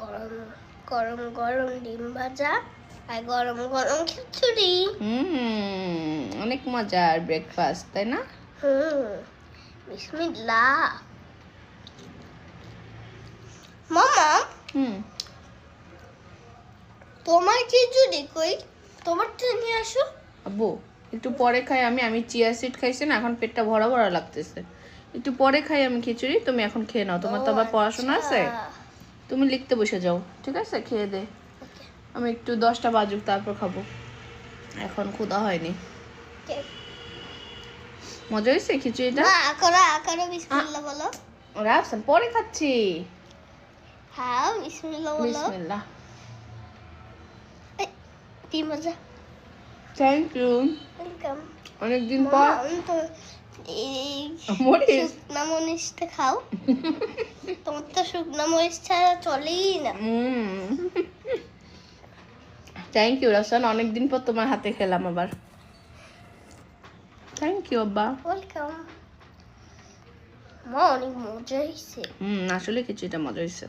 গরম গরম গরম ডিম ভাজা আর গরম গরম খিচুড়ি। অনেক মজার ব্রেকফাস্ট, তাই না? বিসমিল্লাহ। মামা তোমার খিচুড়ি কই? তোমারটা নিয়ে আসো। আব্বু একটু পরে খাই আমি চিয়া সিড খাইছি না, এখন পেটটা ভরা ভরা লাগতেছে। একটু পরে খাই আমি খিচুড়ি, তুমি এখন খেয়ে নাও, তোমার তো আবার পড়াশোনা আছে। তুমি লিখতে বসে যাও, ঠিক আছে? খেয়ে দে, আমি একটু 10টা বাজুক তারপর খাবো, এখন ক্ষুধা হয়নি। মজা হয়েছে খিচুড়িটা? বিসমিল্লাহ বলো। রাফসান পরে খাচ্ছি। হ্যাঁ বিসমিল্লাহ বলো। বিসমিল্লাহ। কি মজা। Thank you. ওয়েলকাম। অনেকদিন পর মরিচ শুকনা মরিচটা খাও। তোমার তো শুকনা মরিচ ছাড়া চলেই না। থ্যাংক ইউ রাফসান, অনেকদিন পর তোমার হাতে খেলাম আবার। থ্যাংক ইউ আব্বা। ওয়েলকাম। মা অনেক মজা হয়েছে। আসলে খিচুড়িটা মজা হয়েছে।